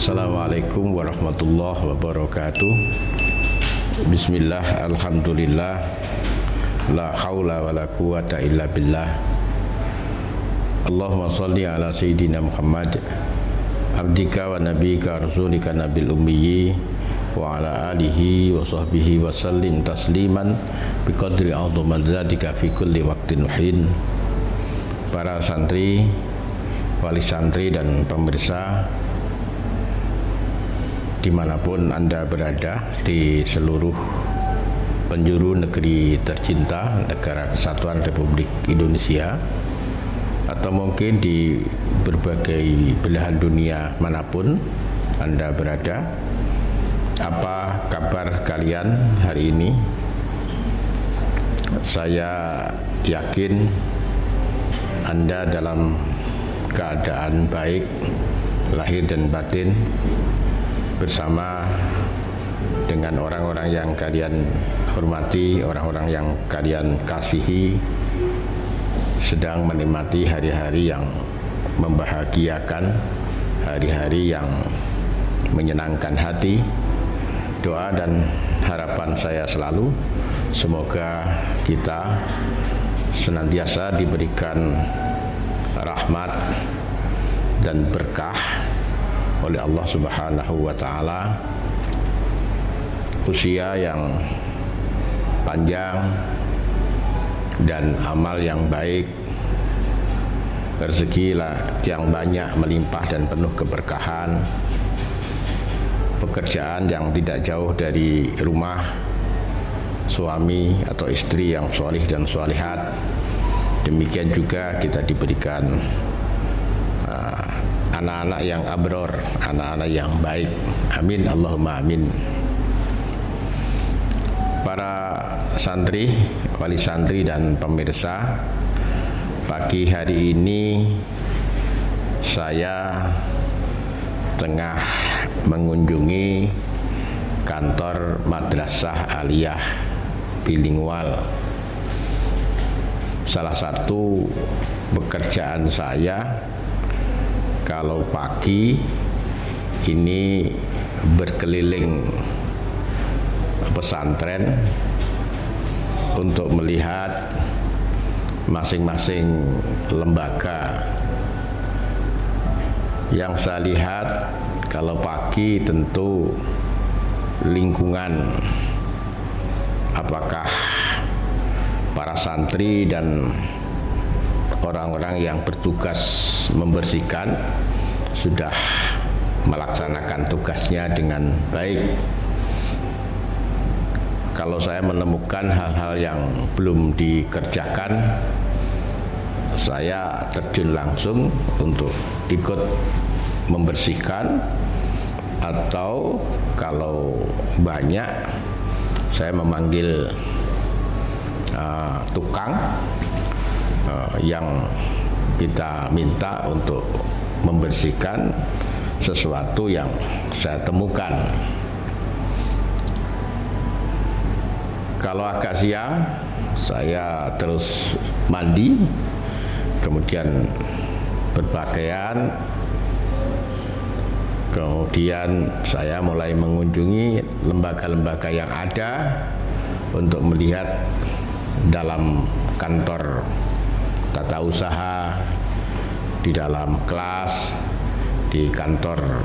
Assalamualaikum warahmatullahi wabarakatuh. Bismillah, alhamdulillah, la haula wa la quwata illa billah. Allahumma salli ala Sayyidina Muhammad abdika wa nabika rasulika nabil ummiyi wa ala alihi wa sahbihi wa sallim tasliman biqadri a'udzumazatika fi kulli waqtin hin. Para santri, wali santri dan pemirsa dimanapun Anda berada di seluruh penjuru negeri tercinta Negara Kesatuan Republik Indonesia, atau mungkin di berbagai belahan dunia manapun Anda berada. Apa kabar kalian hari ini? Saya yakin Anda dalam keadaan baik lahir dan batin, bersama dengan orang-orang yang kalian hormati, orang-orang yang kalian kasihi, sedang menikmati hari-hari yang membahagiakan, hari-hari yang menyenangkan hati. Doa dan harapan saya selalu semoga kita senantiasa diberikan rahmat dan berkah oleh Allah Subhanahu wa taala, usia yang panjang dan amal yang baik, rezeki yang banyak melimpah dan penuh keberkahan, pekerjaan yang tidak jauh dari rumah, suami atau istri yang solih dan solihat. Demikian juga kita diberikan anak-anak yang abror, anak-anak yang baik. Amin, Allahumma amin. Para santri, wali santri dan pemirsa, pagi hari ini saya tengah mengunjungi kantor Madrasah Aliyah Bilingual. Salah satu pekerjaan saya kalau pagi ini berkeliling pesantren untuk melihat masing-masing lembaga. Yang saya lihat kalau pagi tentu lingkungan, apakah para santri dan orang-orang yang bertugas membersihkan sudah melaksanakan tugasnya dengan baik. Kalau saya menemukan hal-hal yang belum dikerjakan, saya terjun langsung untuk ikut membersihkan, atau kalau banyak saya memanggil tukang yang kita minta untuk membersihkan sesuatu yang saya temukan. Kalau agak siang, saya terus mandi, kemudian berpakaian, kemudian saya mulai mengunjungi lembaga-lembaga yang ada untuk melihat dalam kantor tata usaha, di dalam kelas, di kantor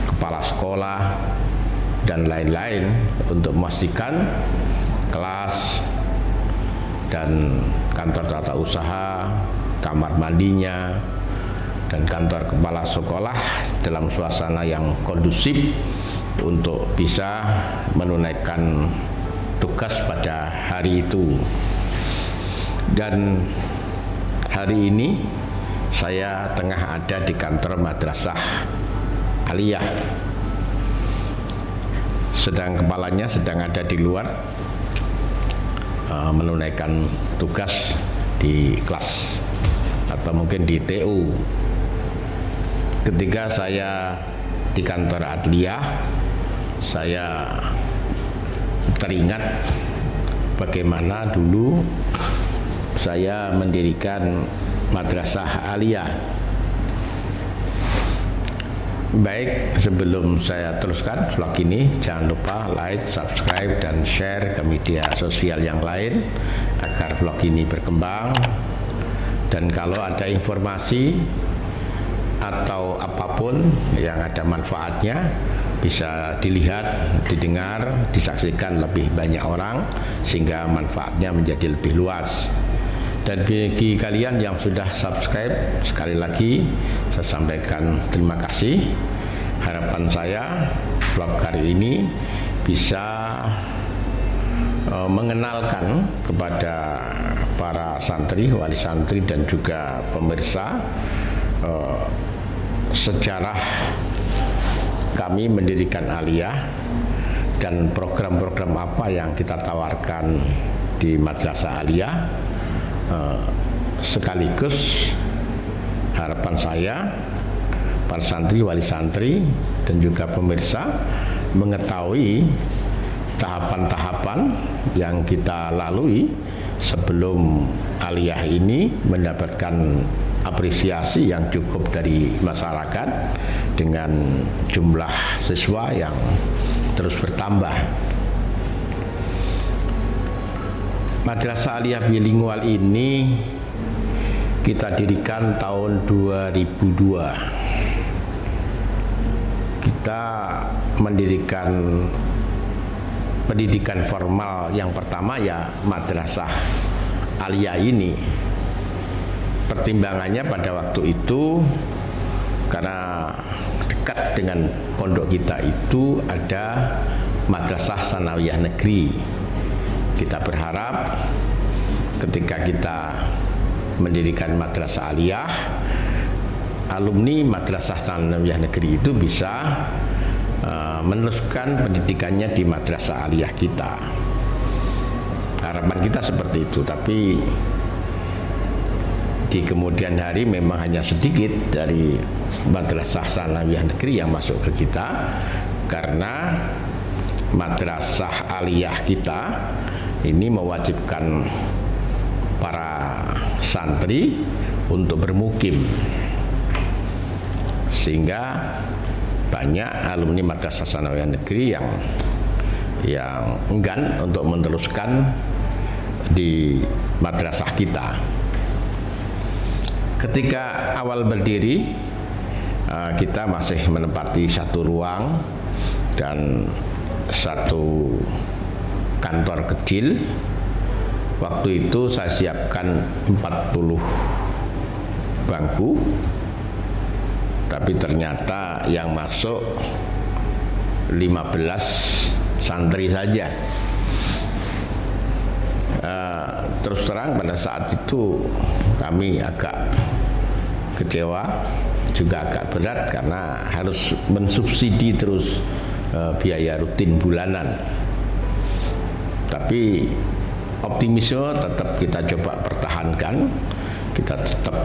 kepala sekolah dan lain-lain, untuk memastikan kelas dan kantor tata usaha, kamar mandinya dan kantor kepala sekolah dalam suasana yang kondusif untuk bisa menunaikan tugas pada hari itu. Dan hari ini saya tengah ada di kantor Madrasah Aliyah, sedang kepalanya sedang ada di luar menunaikan tugas di kelas atau mungkin di TU. Ketika saya di kantor Aliyah, saya teringat bagaimana dulu saya mendirikan Madrasah Aliyah. Baik, sebelum saya teruskan vlog ini, jangan lupa like, subscribe, dan share ke media sosial yang lain agar vlog ini berkembang. Dan kalau ada informasi atau apapun yang ada manfaatnya, bisa dilihat, didengar, disaksikan lebih banyak orang sehingga manfaatnya menjadi lebih luas. Dan bagi kalian yang sudah subscribe, sekali lagi saya sampaikan terima kasih. Harapan saya vlog hari ini bisa mengenalkan kepada para santri, wali santri, dan juga pemirsa sejarah kami mendirikan Aliyah dan program-program apa yang kita tawarkan di Madrasah Aliyah. Sekaligus harapan saya para santri, wali santri, dan juga pemirsa mengetahui tahapan-tahapan yang kita lalui sebelum Aliyah ini mendapatkan apresiasi yang cukup dari masyarakat dengan jumlah siswa yang terus bertambah. Madrasah Aliyah Bilingual ini kita dirikan tahun 2002. Kita mendirikan pendidikan formal yang pertama ya Madrasah Aliyah ini. Pertimbangannya pada waktu itu karena dekat dengan pondok kita itu ada Madrasah Sanawiyah Negeri. Kita berharap ketika kita mendirikan Madrasah Aliyah, alumni Madrasah Sanawiyah Negeri itu bisa meneruskan pendidikannya di Madrasah Aliyah kita. Harapan kita seperti itu, tapi di kemudian hari memang hanya sedikit dari Madrasah Sanawiyah Negeri yang masuk ke kita karena Madrasah Aliyah kita ini mewajibkan para santri untuk bermukim, sehingga banyak alumni Madrasah Sanawiyah Negeri yang enggan untuk meneruskan di madrasah kita. Ketika awal berdiri, kita masih menempati satu ruang dan satu kantor kecil. Waktu itu saya siapkan 40 bangku, tapi ternyata yang masuk 15 santri saja. Terus terang pada saat itu kami agak kecewa, juga agak berat karena harus mensubsidi terus biaya rutin bulanan. Tapi optimisme tetap kita coba pertahankan. Kita tetap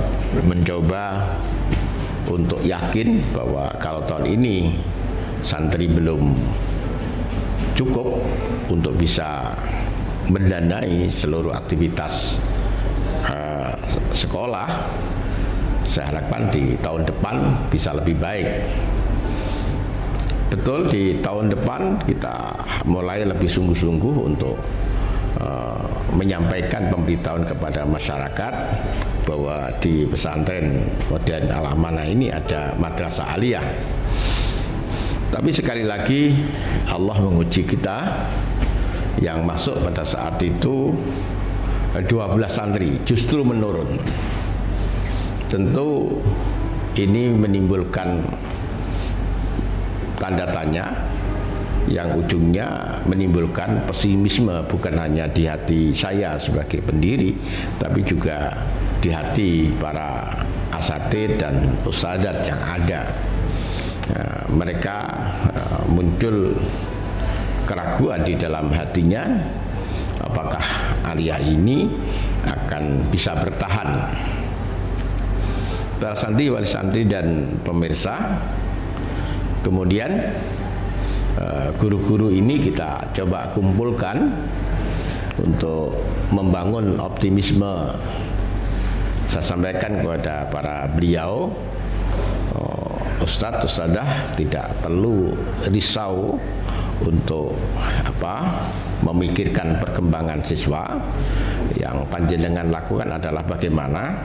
mencoba untuk yakin bahwa kalau tahun ini santri belum cukup untuk bisa mendanai seluruh aktivitas sekolah, saya harapkan di tahun depan bisa lebih baik. Betul, di tahun depan kita mulai lebih sungguh-sungguh untuk menyampaikan pemberitahuan kepada masyarakat bahwa di pesantren modern Al-Amanah ini ada Madrasah Aliyah. Tapi sekali lagi Allah menguji kita. Yang masuk pada saat itu 12 santri justru menurun. Tentu ini menimbulkan tanda tanya yang ujungnya menimbulkan pesimisme, bukan hanya di hati saya sebagai pendiri, tapi juga di hati para asatidz dan ustadzat yang ada. Mereka muncul keraguan di dalam hatinya, apakah Aliyah ini akan bisa bertahan. Para santri, wali santri, dan pemirsa, kemudian guru-guru ini kita coba kumpulkan untuk membangun optimisme. Saya sampaikan kepada para beliau, Ustadz, Ustadzah tidak perlu risau untuk memikirkan perkembangan siswa. Yang panjenengan lakukan adalah bagaimana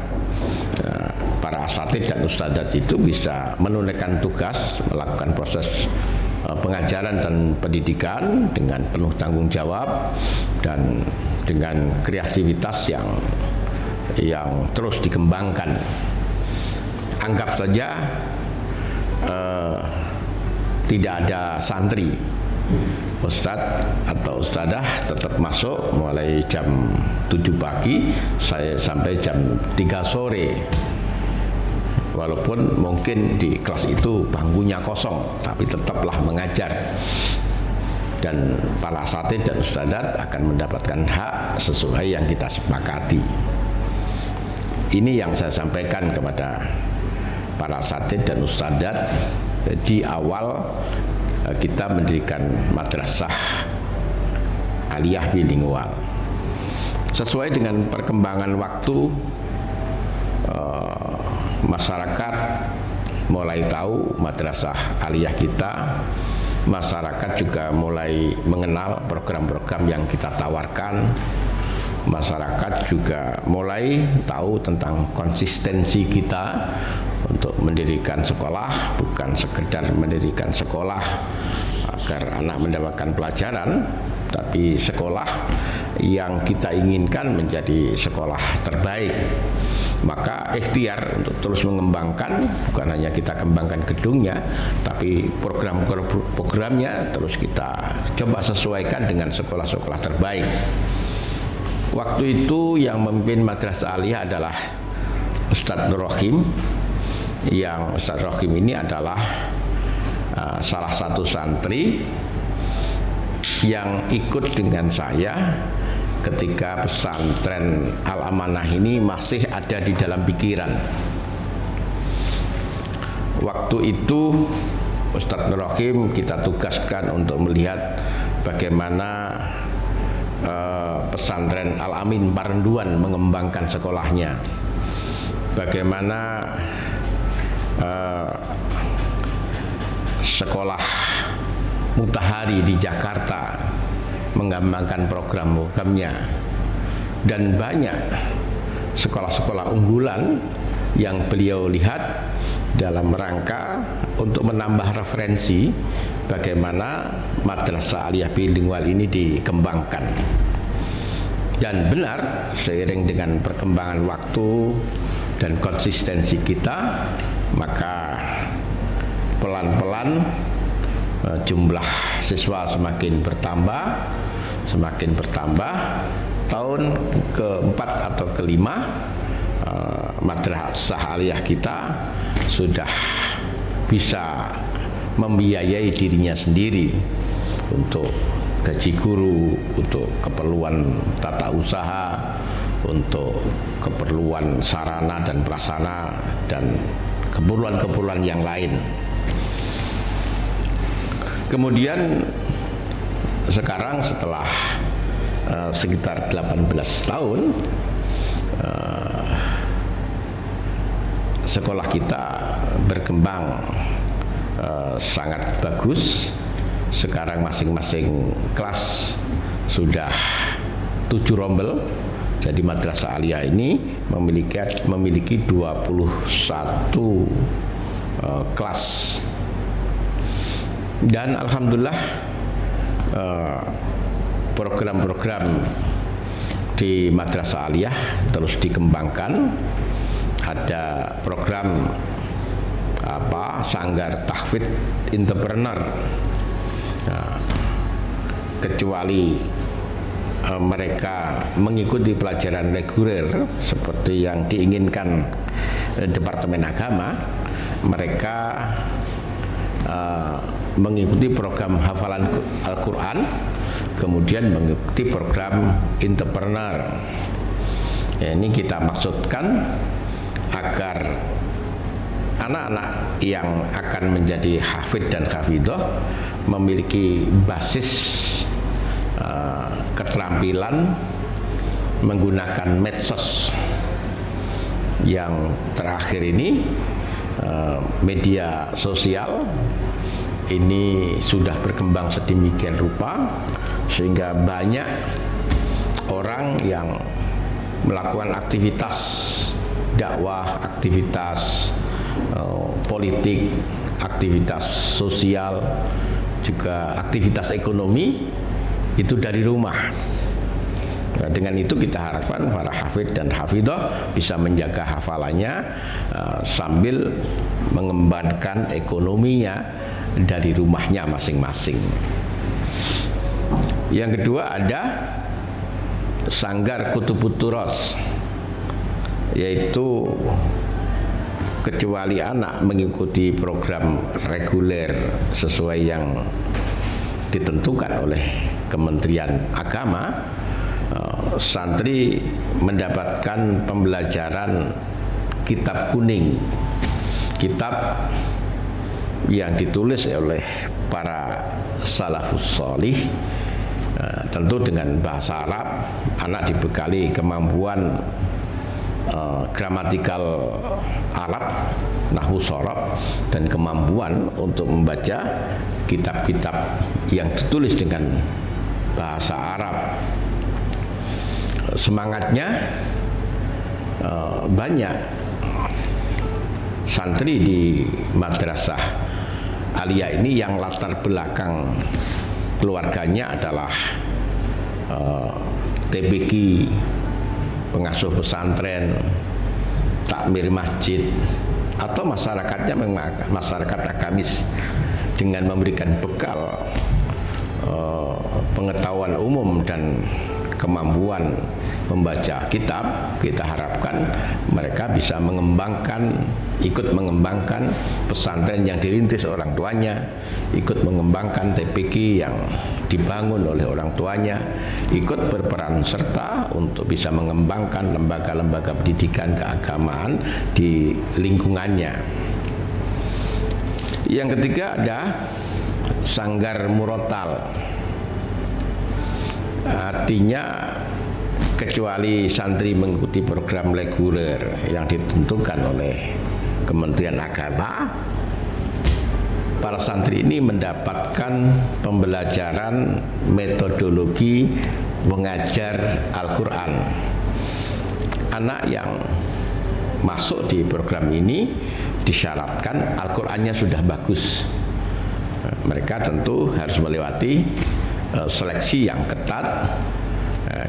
para asatidz dan ustadzat itu bisa menunaikan tugas, melakukan proses pengajaran dan pendidikan dengan penuh tanggung jawab dan dengan kreativitas yang terus dikembangkan. Anggap saja tidak ada santri, ustadz atau ustadzah tetap masuk mulai jam 7 pagi sampai jam 3 sore. Walaupun mungkin di kelas itu bangkunya kosong, tapi tetaplah mengajar. Dan para asatidz dan ustadzat akan mendapatkan hak sesuai yang kita sepakati. Ini yang saya sampaikan kepada para asatidz dan ustadzat di awal kita mendirikan madrasah aliyah bilingual. Sesuai dengan perkembangan waktu, masyarakat mulai tahu madrasah aliyah kita. Masyarakat juga mulai mengenal program-program yang kita tawarkan. Masyarakat juga mulai tahu tentang konsistensi kita untuk mendirikan sekolah, bukan sekedar mendirikan sekolah agar anak mendapatkan pelajaran, tapi sekolah yang kita inginkan menjadi sekolah terbaik. Maka ikhtiar untuk terus mengembangkan, bukan hanya kita kembangkan gedungnya, tapi program-programnya terus kita coba sesuaikan dengan sekolah-sekolah terbaik. Waktu itu yang memimpin madrasah aliyah adalah Ustadz Nur Rohim, yang Ustadz Rohim ini adalah salah satu santri yang ikut dengan saya ketika pesantren Al-Amanah ini masih ada di dalam pikiran. Waktu itu Ustadz Nur Rohim kita tugaskan untuk melihat bagaimana pesantren Al-Amin Parenduan mengembangkan sekolahnya, bagaimana sekolah Mutahari di Jakarta mengembangkan program-programnya, dan banyak sekolah-sekolah unggulan yang beliau lihat dalam rangka untuk menambah referensi bagaimana madrasah aliyah bilingual ini dikembangkan. Dan benar, seiring dengan perkembangan waktu dan konsistensi kita, maka pelan-pelan jumlah siswa semakin bertambah. Tahun keempat atau kelima madrasah aliyah kita sudah bisa membiayai dirinya sendiri untuk gaji guru, untuk keperluan tata usaha, untuk keperluan sarana dan prasarana, dan keperluan-keperluan yang lain. Kemudian sekarang setelah sekitar 18 tahun sekolah kita berkembang sangat bagus. Sekarang masing-masing kelas sudah 7 rombel. Jadi madrasah aliyah ini memiliki 21 kelas. Dan alhamdulillah program-program di madrasah aliyah terus dikembangkan. Ada program sanggar tahfidz entrepreneur. Kecuali mereka mengikuti pelajaran reguler seperti yang diinginkan Departemen Agama, mereka mengikuti program hafalan Al-Quran, kemudian mengikuti program entrepreneur. Ini kita maksudkan agar anak-anak yang akan menjadi hafidz dan hafidhah memiliki basis keterampilan menggunakan medsos. Yang terakhir ini media sosial ini sudah berkembang sedemikian rupa sehingga banyak orang yang melakukan aktivitas dakwah, aktivitas politik, aktivitas sosial, juga aktivitas ekonomi itu dari rumah. Nah, dengan itu kita harapkan para hafidh dan hafidhah bisa menjaga hafalannya sambil mengembangkan ekonominya dari rumahnya masing-masing. Yang kedua ada Sanggar Kutubut Turas, yaitu kecuali anak mengikuti program reguler sesuai yang ditentukan oleh Kementerian Agama, santri mendapatkan pembelajaran kitab kuning, kitab yang ditulis oleh para salafus sholih, tentu dengan bahasa Arab. Anak dibekali kemampuan gramatikal Arab, nahwu shorof, dan kemampuan untuk membaca kitab-kitab yang ditulis dengan bahasa Arab. Semangatnya banyak santri di madrasah aliyah ini yang latar belakang keluarganya adalah TBQ, pengasuh pesantren, takmir masjid, atau masyarakatnya memang masyarakat agamis dengan memberikan bekal pengetahuan umum dan kemampuan membaca kitab. Kita harapkan mereka bisa ikut mengembangkan pesantren yang dirintis orang tuanya, ikut mengembangkan TPQ yang dibangun oleh orang tuanya, ikut berperan serta untuk bisa mengembangkan lembaga-lembaga pendidikan keagamaan di lingkungannya. Yang ketiga ada Sanggar Murotal, artinya kecuali santri mengikuti program reguler yang ditentukan oleh Kementerian Agama, para santri ini mendapatkan pembelajaran metodologi mengajar Al-Quran. Anak yang masuk di program ini disyaratkan Al-Qurannya sudah bagus. Mereka tentu harus melewati seleksi yang ketat.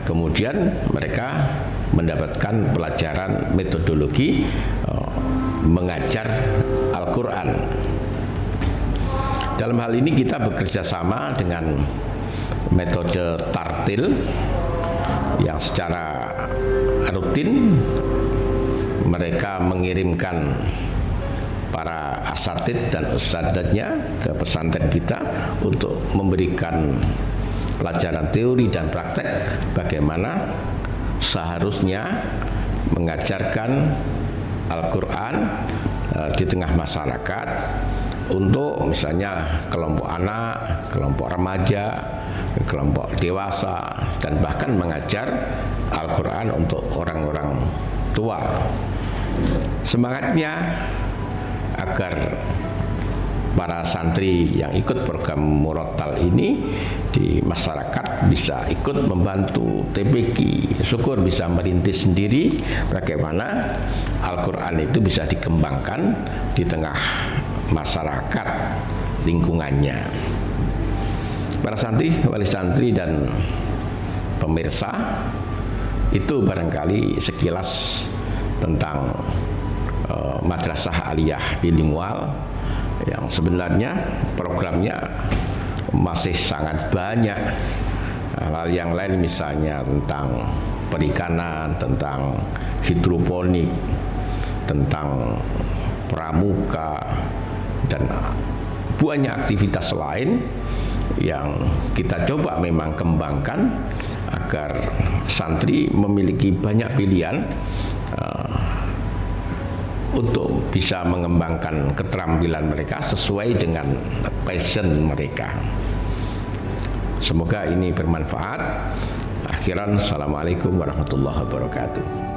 Kemudian mereka mendapatkan pelajaran metodologi mengajar Al-Quran. Dalam hal ini kita bekerja sama dengan metode tartil yang secara rutin mereka mengirimkan para asatid dan ustadznya ke pesantren kita untuk memberikan pelajaran teori dan praktek bagaimana seharusnya mengajarkan Al-Quran di tengah masyarakat untuk misalnya kelompok anak, kelompok remaja, kelompok dewasa, dan bahkan mengajar Al-Quran untuk orang-orang tua. Semangatnya agar para santri yang ikut program Murotal ini di masyarakat bisa ikut membantu TPQ, syukur bisa merintis sendiri bagaimana Al-Quran itu bisa dikembangkan di tengah masyarakat lingkungannya. Para santri, wali santri dan pemirsa, itu barangkali sekilas tentang madrasah aliyah bilingual yang sebenarnya programnya masih sangat banyak. Hal yang lain misalnya tentang perikanan, tentang hidroponik, tentang pramuka, dan banyak aktivitas lain yang kita coba memang kembangkan agar santri memiliki banyak pilihan untuk bisa mengembangkan keterampilan mereka sesuai dengan passion mereka. Semoga ini bermanfaat. Akhiran, assalamualaikum warahmatullahi wabarakatuh.